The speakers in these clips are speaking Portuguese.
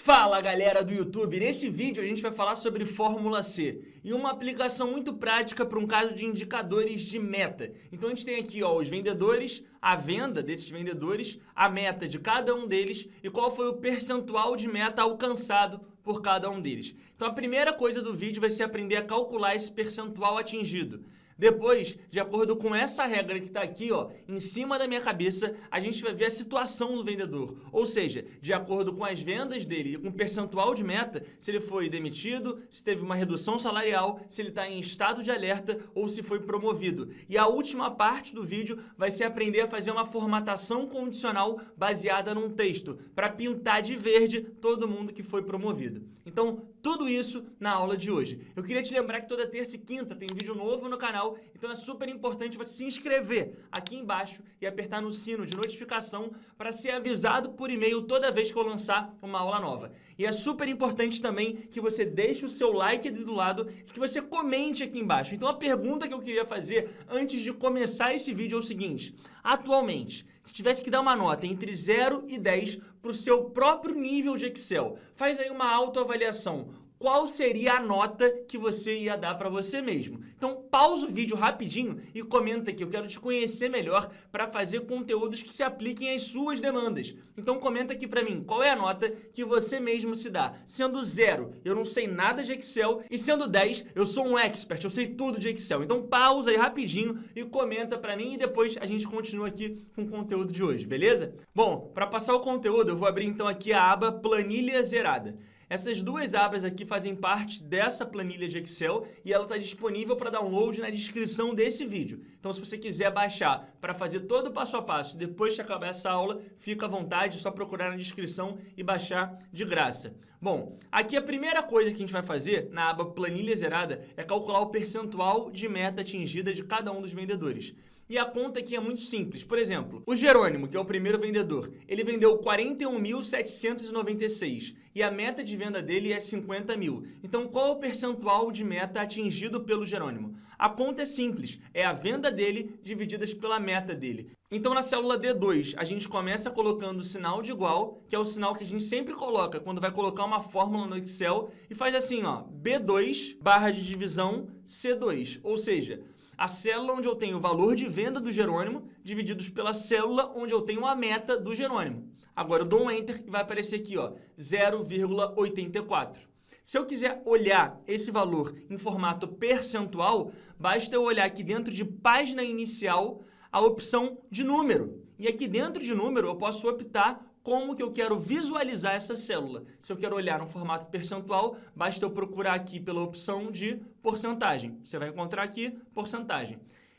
Fala galera do YouTube, nesse vídeo a gente vai falar sobre Fórmula C e uma aplicação muito prática para um caso de indicadores de meta. Então a gente tem aqui os vendedores, a venda desses vendedores, a meta de cada um deles e qual foi o percentual de meta alcançado por cada um deles. Então a primeira coisa do vídeo vai ser aprender a calcular esse percentual atingido. Depois, de acordo com essa regra que está aqui, em cima da minha cabeça, a gente vai ver a situação do vendedor. Ou seja, de acordo com as vendas dele e com o percentual de meta, se ele foi demitido, se teve uma redução salarial, se ele está em estado de alerta ou se foi promovido. E a última parte do vídeo vai ser aprender a fazer uma formatação condicional baseada num texto, para pintar de verde todo mundo que foi promovido. Então, tudo isso na aula de hoje. Eu queria te lembrar que toda terça e quinta tem vídeo novo no canal, então é super importante você se inscrever aqui embaixo e apertar no sino de notificação para ser avisado por e-mail toda vez que eu lançar uma aula nova. E é super importante também que você deixe o seu like ali do lado e que você comente aqui embaixo. Então a pergunta que eu queria fazer antes de começar esse vídeo é o seguinte: atualmente, se tivesse que dar uma nota entre 0 e 10 para o seu próprio nível de Excel, faz aí uma autoavaliação. Qual seria a nota que você ia dar para você mesmo? Então pausa o vídeo rapidinho e comenta aqui, eu quero te conhecer melhor para fazer conteúdos que se apliquem às suas demandas. Então comenta aqui para mim, qual é a nota que você mesmo se dá? Sendo 0, eu não sei nada de Excel, e sendo 10, eu sou um expert, eu sei tudo de Excel. Então pausa aí rapidinho e comenta para mim e depois a gente continua aqui com o conteúdo de hoje, beleza? Bom, para passar o conteúdo, eu vou abrir então aqui a aba Planilha Zerada. Essas duas abas aqui fazem parte dessa planilha de Excel e ela está disponível para download na descrição desse vídeo. Então, se você quiser baixar para fazer todo o passo a passo depois que acabar essa aula, fica à vontade, é só procurar na descrição e baixar de graça. Bom, aqui a primeira coisa que a gente vai fazer na aba Planilha Zerada é calcular o percentual de meta atingida de cada um dos vendedores. E a conta aqui é muito simples. Por exemplo, o Jerônimo, que é o primeiro vendedor, ele vendeu 41.796 e a meta de venda dele é 50 mil. Então, qual é o percentual de meta atingido pelo Jerônimo? A conta é simples, é a venda dele divididas pela meta dele. Então, na célula D2, a gente começa colocando o sinal de igual, que é o sinal que a gente sempre coloca quando vai colocar uma fórmula no Excel, e faz assim, B2 barra de divisão C2, ou seja, a célula onde eu tenho o valor de venda do Jerônimo divididos pela célula onde eu tenho a meta do Jerônimo. Agora eu dou um Enter e vai aparecer aqui, 0,84. Se eu quiser olhar esse valor em formato percentual, basta eu olhar aqui dentro de página inicial a opção de número. E aqui dentro de número eu posso optar como que eu quero visualizar essa célula. Se eu quero olhar no formato percentual, basta eu procurar aqui pela opção de porcentagem. Você vai encontrar aqui porcentagem.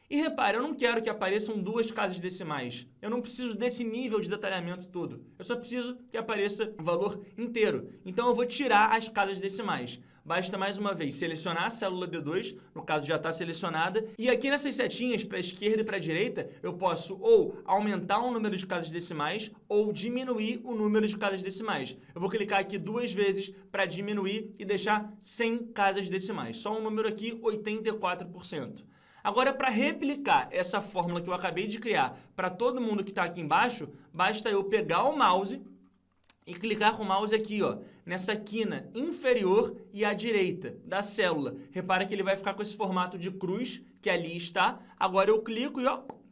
E repare, eu não quero que apareçam duas casas decimais. Eu não preciso desse nível de detalhamento todo. Eu só preciso que apareça o valor inteiro. Então eu vou tirar as casas decimais. Basta mais uma vez selecionar a célula D2, no caso já está selecionada, e aqui nessas setinhas para a esquerda e para a direita, eu posso ou aumentar o número de casas decimais ou diminuir o número de casas decimais. Eu vou clicar aqui duas vezes para diminuir e deixar 100 casas decimais. Só um número aqui, 84%. Agora, para replicar essa fórmula que eu acabei de criar para todo mundo que está aqui embaixo, basta eu pegar o mouse e clicar com o mouse aqui, nessa quina inferior e à direita da célula. Repara que ele vai ficar com esse formato de cruz que ali está. Agora eu clico e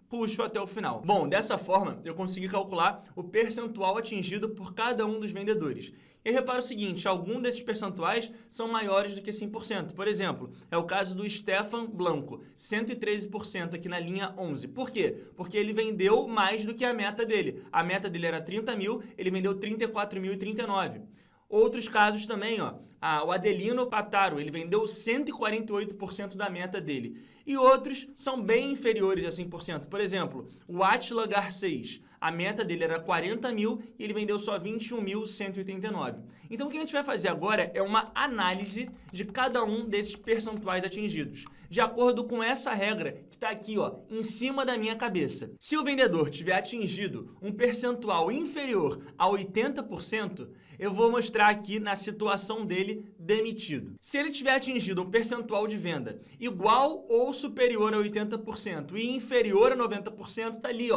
puxo até o final. Bom, dessa forma eu consegui calcular o percentual atingido por cada um dos vendedores. E repara o seguinte, alguns desses percentuais são maiores do que 100%. Por exemplo, é o caso do Stefan Blanco, 113% aqui na linha 11. Por quê? Porque ele vendeu mais do que a meta dele. A meta dele era 30 mil, ele vendeu 34.039. Outros casos também, o Adelino Pataro, ele vendeu 148% da meta dele. E outros são bem inferiores a 100%. Por exemplo, o Atila Garcês, a meta dele era 40 mil e ele vendeu só 21.189. Então o que a gente vai fazer agora é uma análise de cada um desses percentuais atingidos, de acordo com essa regra que está aqui, em cima da minha cabeça. Se o vendedor tiver atingido um percentual inferior a 80%, eu vou mostrar aqui na situação dele demitido. Se ele tiver atingido um percentual de venda igual ou superior a 80% e inferior a 90%, está ali,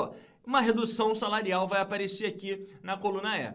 uma redução salarial vai aparecer aqui na coluna E.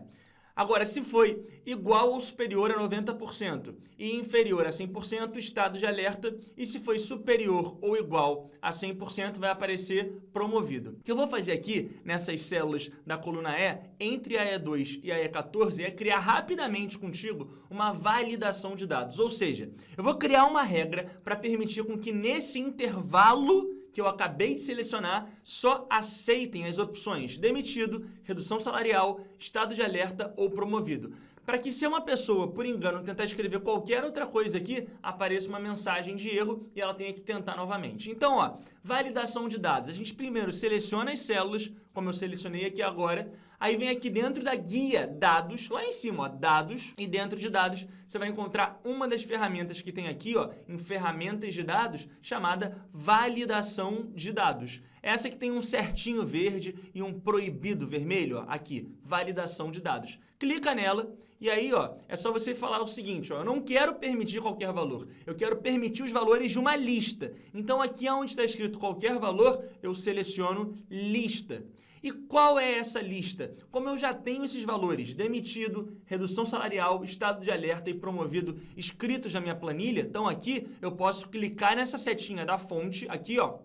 Agora, se foi igual ou superior a 90% e inferior a 100%, estado de alerta. E se foi superior ou igual a 100%, vai aparecer promovido. O que eu vou fazer aqui, nessas células da coluna E, entre a E2 e a E14, é criar rapidamente contigo uma validação de dados. Ou seja, eu vou criar uma regra para permitir com que nesse intervalo que eu acabei de selecionar, só aceitem as opções demitido, redução salarial, estado de alerta ou promovido. Para que se uma pessoa, por engano, tentar escrever qualquer outra coisa aqui, apareça uma mensagem de erro e ela tenha que tentar novamente. Então, ó, validação de dados. A gente primeiro seleciona as células, como eu selecionei aqui agora, aí vem aqui dentro da guia dados, lá em cima, ó, dados, e dentro de dados você vai encontrar uma das ferramentas que tem aqui, ó, em ferramentas de dados, chamada validação de dados. Essa que tem um certinho verde e um proibido vermelho, ó, aqui, validação de dados. Clica nela e aí, ó, é só você falar o seguinte, ó, eu não quero permitir qualquer valor, eu quero permitir os valores de uma lista. Então aqui onde está escrito qualquer valor, eu seleciono lista. E qual é essa lista? Como eu já tenho esses valores, demitido, redução salarial, estado de alerta e promovido escritos na minha planilha, então aqui eu posso clicar nessa setinha da fonte, aqui, ó,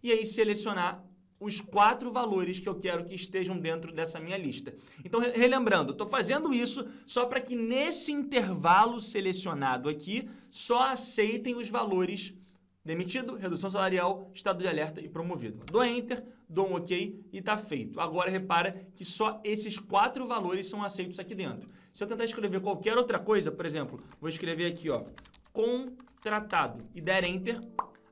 e aí selecionar os 4 valores que eu quero que estejam dentro dessa minha lista. Então, relembrando, eu estou fazendo isso só para que nesse intervalo selecionado aqui, só aceitem os valores demitido, redução salarial, estado de alerta e promovido. Dou Enter, dou um OK e está feito. Agora, repara que só esses 4 valores são aceitos aqui dentro. Se eu tentar escrever qualquer outra coisa, por exemplo, vou escrever aqui, ó, contratado e der Enter,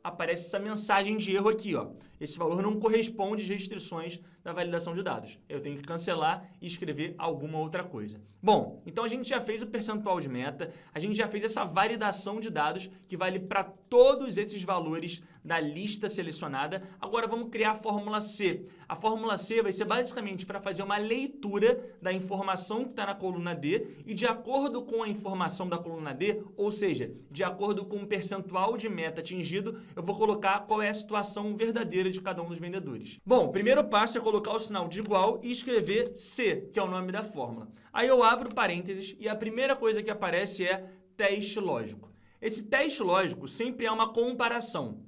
aparece essa mensagem de erro aqui, ó. Esse valor não corresponde às restrições da validação de dados. Eu tenho que cancelar e escrever alguma outra coisa. Bom, então a gente já fez o percentual de meta, a gente já fez essa validação de dados que vale para todos esses valores da lista selecionada. Agora vamos criar a fórmula C. A fórmula C vai ser basicamente para fazer uma leitura da informação que está na coluna D e de acordo com a informação da coluna D, ou seja, de acordo com o percentual de meta atingido, eu vou colocar qual é a situação verdadeira de cada um dos vendedores. Bom, o primeiro passo é colocar o sinal de igual e escrever C, que é o nome da fórmula. Aí eu abro parênteses e a primeira coisa que aparece é teste lógico. Esse teste lógico sempre é uma comparação.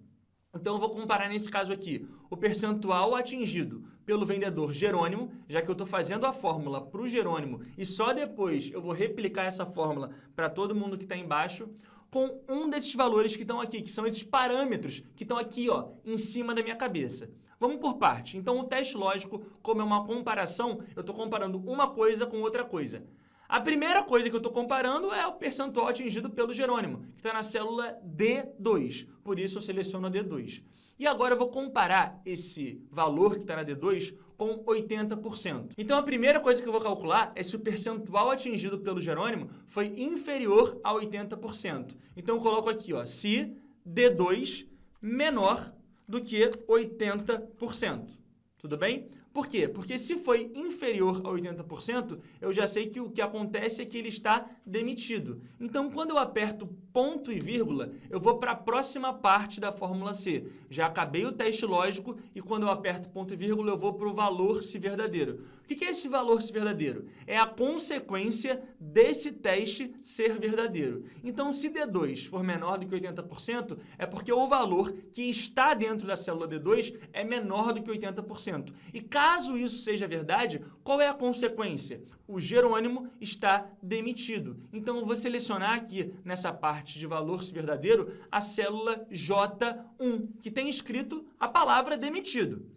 Então eu vou comparar nesse caso aqui o percentual atingido pelo vendedor Jerônimo, já que eu estou fazendo a fórmula para o Jerônimo e só depois eu vou replicar essa fórmula para todo mundo que está embaixo, com um desses valores que estão aqui, que são esses parâmetros que estão aqui, ó, em cima da minha cabeça. Vamos por parte. Então, o teste lógico, como é uma comparação, eu estou comparando uma coisa com outra coisa. A primeira coisa que eu estou comparando é o percentual atingido pelo Jerônimo, que está na célula D2. Por isso, eu seleciono a D2. E agora eu vou comparar esse valor que está na D2 com 80%. Então, a primeira coisa que eu vou calcular é se o percentual atingido pelo Jerônimo foi inferior a 80%. Então, eu coloco aqui, ó, se D2 menor do que 80%. Tudo bem? Por quê? Porque se foi inferior a 80%, eu já sei que o que acontece é que ele está demitido. Então, quando eu aperto ponto e vírgula, eu vou para a próxima parte da fórmula C. Já acabei o teste lógico e quando eu aperto ponto e vírgula, eu vou para o valor se verdadeiro. O que é esse valor se verdadeiro? É a consequência desse teste ser verdadeiro. Então, se D2 for menor do que 80%, é porque o valor que está dentro da célula D2 é menor do que 80%. E caso isso seja verdade, qual é a consequência? O Jerônimo está demitido. Então, eu vou selecionar aqui, nessa parte de valor se verdadeiro, a célula J1, que tem escrito a palavra demitido.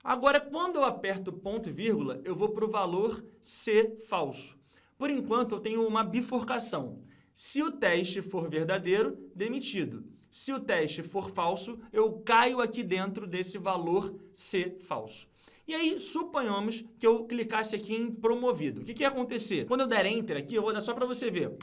Agora, quando eu aperto ponto e vírgula, eu vou para o valor C falso. Por enquanto, eu tenho uma bifurcação. Se o teste for verdadeiro, demitido. Se o teste for falso, eu caio aqui dentro desse valor C falso. E aí, suponhamos que eu clicasse aqui em promovido. O que ia acontecer? Quando eu der Enter aqui, eu vou dar só para você ver.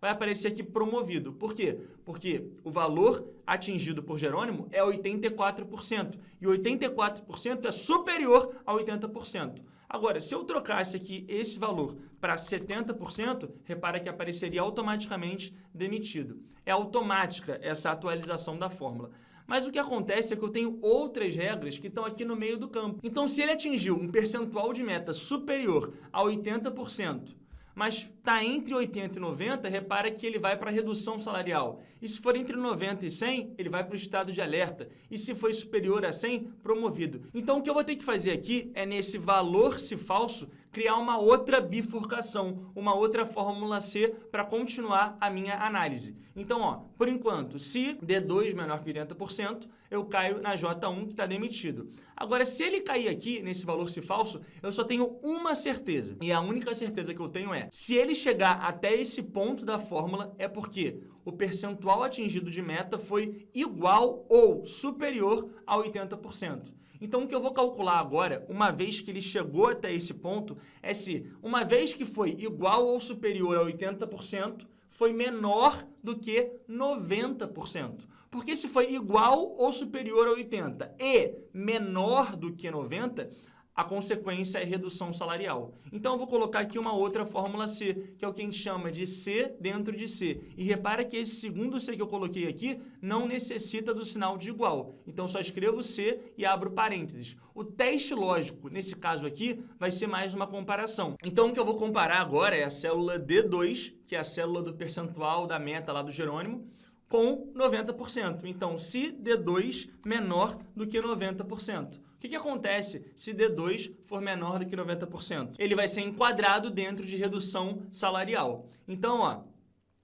Vai aparecer aqui promovido. Por quê? Porque o valor atingido por Jerônimo é 84%. E 84% é superior a 80%. Agora, se eu trocasse aqui esse valor para 70%, repara que apareceria automaticamente demitido. É automática essa atualização da fórmula. Mas o que acontece é que eu tenho outras regras que estão aqui no meio do campo. Então, se ele atingiu um percentual de meta superior a 80%, mas está entre 80 e 90, repara que ele vai para a redução salarial. E se for entre 90 e 100, ele vai para o estado de alerta. E se for superior a 100, promovido. Então, o que eu vou ter que fazer aqui é, nesse valor se falso, criar uma outra bifurcação, uma outra fórmula C para continuar a minha análise. Então, ó, por enquanto, se D2 menor que 80%, eu caio na J1 que está demitido. Agora, se ele cair aqui, nesse valor se falso, eu só tenho uma certeza. E a única certeza que eu tenho é, se ele chegar até esse ponto da fórmula, é porque o percentual atingido de meta foi igual ou superior a 80%. Então, o que eu vou calcular agora, uma vez que ele chegou até esse ponto, é se, uma vez que foi igual ou superior a 80%, foi menor do que 90%. Porque se foi igual ou superior a 80% e menor do que 90%, a consequência é redução salarial. Então, eu vou colocar aqui uma outra fórmula C, que é o que a gente chama de C dentro de C. E repara que esse segundo C que eu coloquei aqui não necessita do sinal de igual. Então, só escrevo C e abro parênteses. O teste lógico, nesse caso aqui, vai ser mais uma comparação. Então, o que eu vou comparar agora é a célula D2, que é a célula do percentual da meta lá do Jerônimo, com 90%. Então, se D2 menor do que 90%. O que acontece se D2 for menor do que 90%? Ele vai ser enquadrado dentro de redução salarial. Então, ó,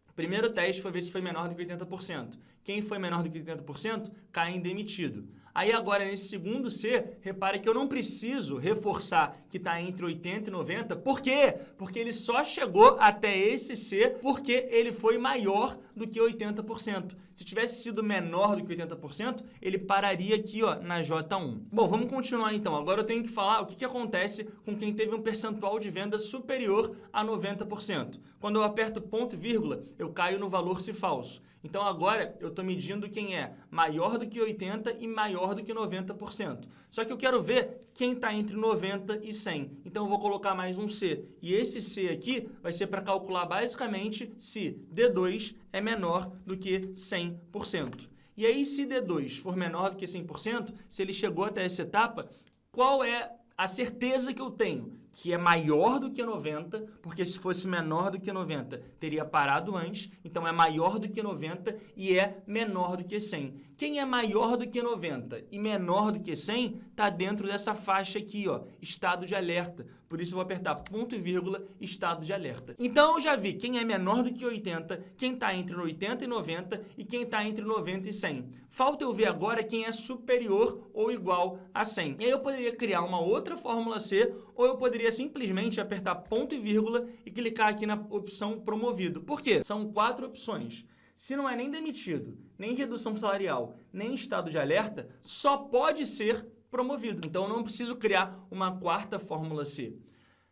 o primeiro teste foi ver se foi menor do que 80%. Quem foi menor do que 80% cai em demitido. Aí agora, nesse segundo C, repare que eu não preciso reforçar que está entre 80 e 90. Por quê? Porque ele só chegou até esse C porque ele foi maior do que 80%. Se tivesse sido menor do que 80%, ele pararia aqui, ó, na J1. Bom, vamos continuar então. Agora eu tenho que falar o que acontece com quem teve um percentual de venda superior a 90%. Quando eu aperto ponto e vírgula, eu caio no valor se falso. Então agora eu estou medindo quem é maior do que 80% e maior do que 90%. Só que eu quero ver quem está entre 90 e 100. Então eu vou colocar mais um C. E esse C aqui vai ser para calcular basicamente se D2 é menor do que 100%. E aí, se D2 for menor do que 100%, se ele chegou até essa etapa, qual é a certeza que eu tenho? Que é maior do que 90, porque se fosse menor do que 90, teria parado antes, então é maior do que 90 e é menor do que 100. Quem é maior do que 90 e menor do que 100, está dentro dessa faixa aqui, ó, estado de alerta. Por isso eu vou apertar ponto e vírgula, estado de alerta. Então eu já vi quem é menor do que 80, quem está entre 80 e 90 e quem está entre 90 e 100. Falta eu ver agora quem é superior ou igual a 100. E aí eu poderia criar uma outra fórmula C, ou eu poderia simplesmente apertar ponto e vírgula e clicar aqui na opção promovido. Por quê? São 4 opções. Se não é nem demitido, nem redução salarial, nem estado de alerta, só pode ser promovido. Então, eu não preciso criar uma quarta fórmula C.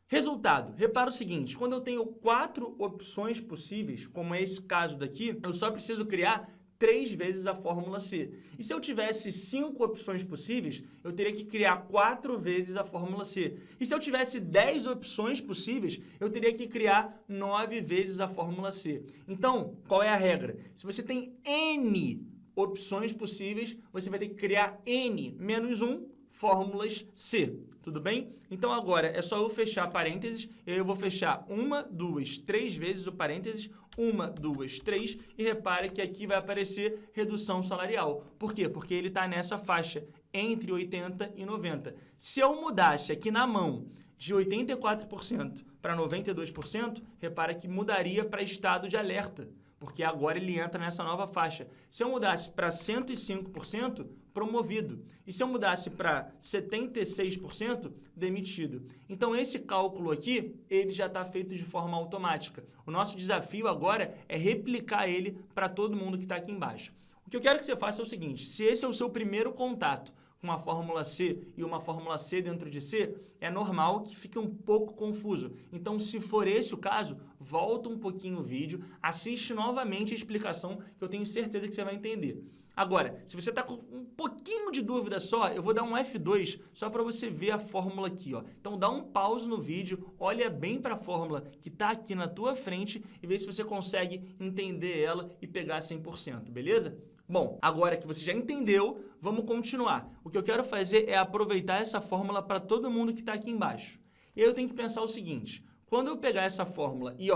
Resultado, repara o seguinte, quando eu tenho 4 opções possíveis, como é esse caso daqui, eu só preciso criar 3 vezes a fórmula C. E se eu tivesse 5 opções possíveis, eu teria que criar 4 vezes a fórmula C. E se eu tivesse 10 opções possíveis, eu teria que criar 9 vezes a fórmula C. Então, qual é a regra? Se você tem N opções possíveis, você vai ter que criar N menos 1 fórmulas C. Tudo bem? Então agora é só eu fechar parênteses, e aí eu vou fechar 1, 2, 3 vezes o parênteses, 1, 2, 3, e repare que aqui vai aparecer redução salarial. Por quê? Porque ele está nessa faixa, entre 80 e 90. Se eu mudasse aqui na mão de 84% para 92%, repara que mudaria para estado de alerta, porque agora ele entra nessa nova faixa. Se eu mudasse para 105%, promovido. E se eu mudasse para 76%, demitido. Então, esse cálculo aqui, ele já está feito de forma automática. O nosso desafio agora é replicar ele para todo mundo que está aqui embaixo. O que eu quero que você faça é o seguinte, se esse é o seu primeiro contato com uma fórmula C e uma fórmula C dentro de C, é normal que fique um pouco confuso. Então, se for esse o caso, volta um pouquinho o vídeo, assiste novamente a explicação, que eu tenho certeza que você vai entender. Agora, se você está com um pouquinho de dúvida só, eu vou dar um F2 só para você ver a fórmula aqui, ó. Então, dá um pause no vídeo, olha bem para a fórmula que está aqui na tua frente e vê se você consegue entender ela e pegar 100%, beleza? Bom, agora que você já entendeu, vamos continuar. O que eu quero fazer é aproveitar essa fórmula para todo mundo que está aqui embaixo. E aí eu tenho que pensar o seguinte, Quando eu pegar essa fórmula e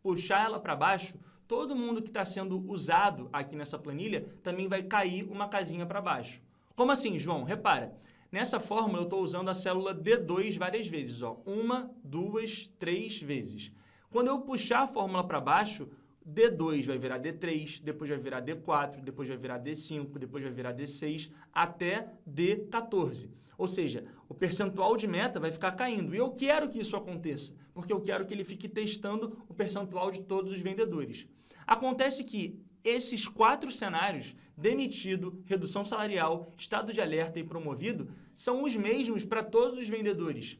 puxar ela para baixo, todo mundo que está sendo usado aqui nessa planilha também vai cair uma casinha para baixo. Como assim, João? Repara, nessa fórmula eu estou usando a célula D2 várias vezes. 1, 2, 3 vezes. Quando eu puxar a fórmula para baixo, D2 vai virar D3, depois vai virar D4, depois vai virar D5, depois vai virar D6, até D14. Ou seja, o percentual de meta vai ficar caindo. E eu quero que isso aconteça, porque eu quero que ele fique testando o percentual de todos os vendedores. Acontece que esses 4 cenários, demitido, redução salarial, estado de alerta e promovido, são os mesmos para todos os vendedores.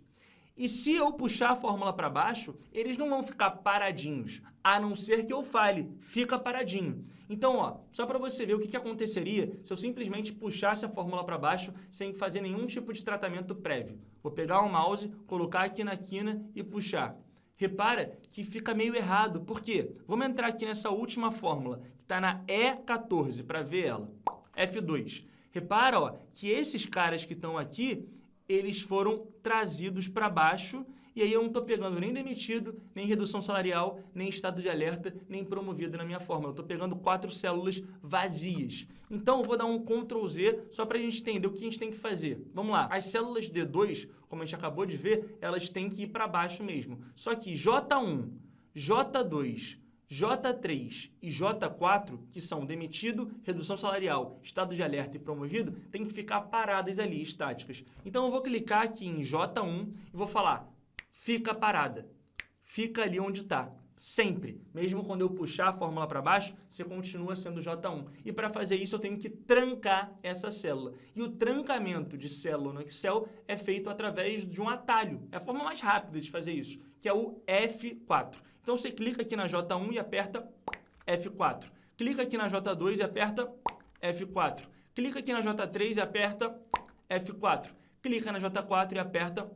E se eu puxar a fórmula para baixo, eles não vão ficar paradinhos, a não ser que eu fale, fica paradinho. Então, só para você ver o que aconteceria se eu simplesmente puxasse a fórmula para baixo sem fazer nenhum tipo de tratamento prévio. Vou pegar o mouse, colocar aqui na quina e puxar. Repara que fica meio errado. Por quê? Vamos entrar aqui nessa última fórmula, que está na E14, para ver ela. F2. Repara que esses caras que estão aqui, eles foram trazidos para baixo e aí eu não estou pegando nem demitido, nem redução salarial, nem estado de alerta, nem promovido na minha fórmula. Eu estou pegando 4 células vazias. Então, eu vou dar um Ctrl Z só para a gente entender o que a gente tem que fazer. Vamos lá. As células D2, como a gente acabou de ver, elas têm que ir para baixo mesmo. Só que J1, J2, J3 e J4, que são demitido, redução salarial, estado de alerta e promovido, tem que ficar paradas ali, estáticas. Então, eu vou clicar aqui em J1 e vou falar, fica parada. Fica ali onde está. Sempre. Mesmo quando eu puxar a fórmula para baixo, você continua sendo J1. E para fazer isso, eu tenho que trancar essa célula. E o trancamento de célula no Excel é feito através de um atalho. É a forma mais rápida de fazer isso, que é o F4. Então, você clica aqui na J1 e aperta F4. Clica aqui na J2 e aperta F4. Clica aqui na J3 e aperta F4. Clica na J4 e aperta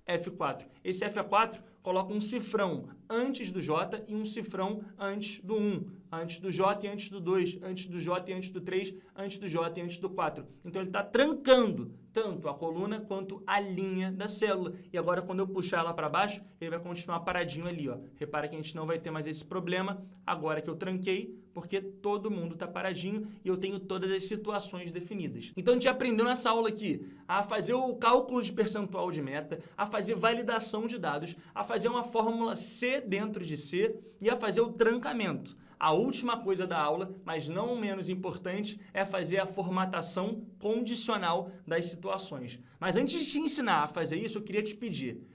F4. Esse F4 coloca um cifrão antes do J e um cifrão antes do 1, antes do J e antes do 2, antes do J e antes do 3, antes do J e antes do 4. Então, ele está trancando tanto a coluna quanto a linha da célula. E agora, quando eu puxar ela para baixo, ele vai continuar paradinho ali. Repara que a gente não vai ter mais esse problema agora que eu tranquei, porque todo mundo está paradinho e eu tenho todas as situações definidas. Então, a gente aprendeu nessa aula aqui a fazer o cálculo de percentual de meta, a fazer validação de dados, a fazer uma fórmula C dentro de C e a fazer o trancamento. A última coisa da aula, mas não menos importante, é fazer a formatação condicional das situações. Mas antes de te ensinar a fazer isso, eu queria te pedir.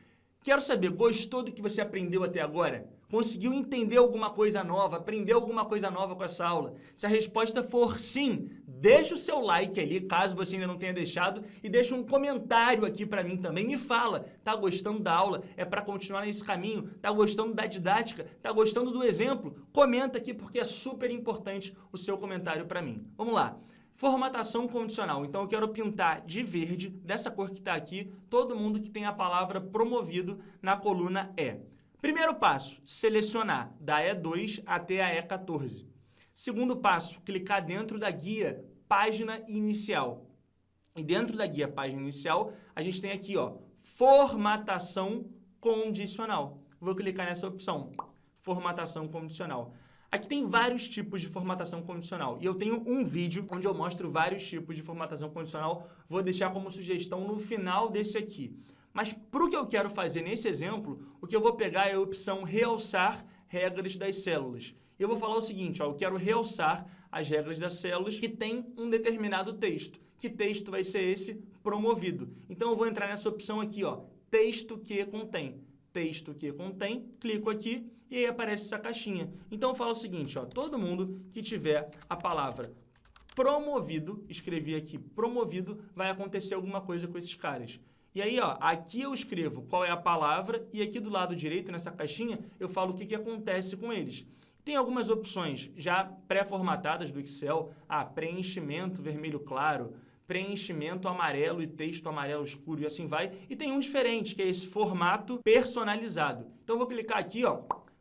Quero saber, gostou do que você aprendeu até agora? Conseguiu entender alguma coisa nova? Aprendeu alguma coisa nova com essa aula? Se a resposta for sim, deixa o seu like ali, caso você ainda não tenha deixado, e deixa um comentário aqui para mim também. Me fala, tá gostando da aula? É para continuar nesse caminho? Tá gostando da didática? Tá gostando do exemplo? Comenta aqui porque é super importante o seu comentário para mim. Vamos lá. Formatação condicional. Então, eu quero pintar de verde, dessa cor que está aqui, todo mundo que tem a palavra promovido na coluna E. Primeiro passo, selecionar da E2 até a E14. Segundo passo, clicar dentro da guia Página Inicial. E dentro da guia Página Inicial, a gente tem aqui, Formatação Condicional. Vou clicar nessa opção, Formatação Condicional. Aqui tem vários tipos de formatação condicional e eu tenho um vídeo onde eu mostro vários tipos de formatação condicional. Vou deixar como sugestão no final desse aqui. Mas para o que eu quero fazer nesse exemplo, o que eu vou pegar é a opção realçar regras das células. Eu vou falar o seguinte, eu quero realçar as regras das células que tem um determinado texto. Que texto vai ser esse? Promovido. Então, eu vou entrar nessa opção aqui, texto que contém. Texto que contém, clico aqui e aí aparece essa caixinha. Então, eu falo o seguinte, todo mundo que tiver a palavra promovido, escrevi aqui promovido, vai acontecer alguma coisa com esses caras. E aí, aqui eu escrevo qual é a palavra e aqui do lado direito, nessa caixinha, eu falo o que acontece com eles. Tem algumas opções já pré-formatadas do Excel, preenchimento vermelho claro, preenchimento amarelo e texto amarelo escuro e assim vai. E tem um diferente, que é esse formato personalizado. Então, eu vou clicar aqui,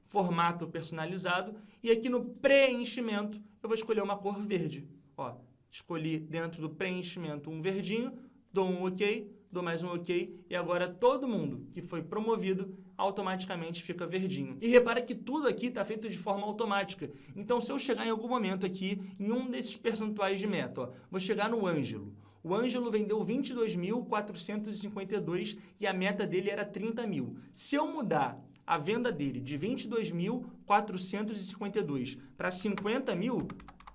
formato personalizado, e aqui no preenchimento eu vou escolher uma cor verde. Escolhi dentro do preenchimento um verdinho, dou um OK, dou mais um OK e agora todo mundo que foi promovido automaticamente fica verdinho. E repara que tudo aqui está feito de forma automática. Então, se eu chegar em algum momento aqui, em um desses percentuais de meta, ó, vou chegar no Ângelo. O Ângelo vendeu 22.452 e a meta dele era 30 mil. Se eu mudar a venda dele de 22.452 para 50 mil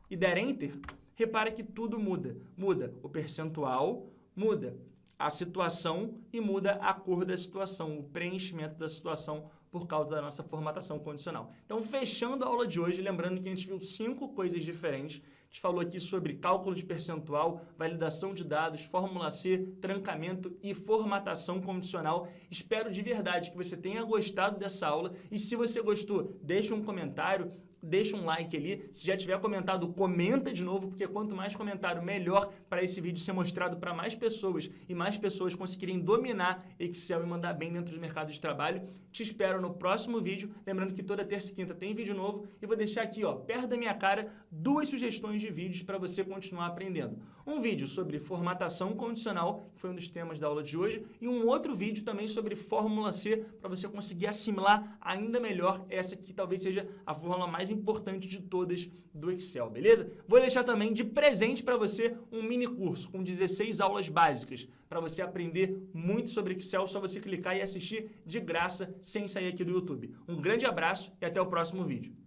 e der Enter, repara que tudo muda. Muda o percentual, muda a situação e muda a cor da situação, o preenchimento da situação por causa da nossa formatação condicional. Então, fechando a aula de hoje, lembrando que a gente viu 5 coisas diferentes. A gente falou aqui sobre cálculo de percentual, validação de dados, fórmula C, trancamento e formatação condicional. Espero de verdade que você tenha gostado dessa aula e se você gostou, deixa um comentário, deixa um like ali. Se já tiver comentado, comenta de novo, porque quanto mais comentário, melhor para esse vídeo ser mostrado para mais pessoas e mais pessoas conseguirem dominar Excel e mandar bem dentro do mercado de trabalho. Te espero no próximo vídeo. Lembrando que toda terça e quinta tem vídeo novo e vou deixar aqui, ó, perto da minha cara, 2 sugestões de vídeos para você continuar aprendendo. Um vídeo sobre formatação condicional, que foi um dos temas da aula de hoje, e um outro vídeo também sobre fórmula C, para você conseguir assimilar ainda melhor essa que talvez seja a fórmula mais importante de todas do Excel, beleza? Vou deixar também de presente para você um mini curso com 16 aulas básicas para você aprender muito sobre Excel, só você clicar e assistir de graça sem sair aqui do YouTube. Um grande abraço e até o próximo vídeo.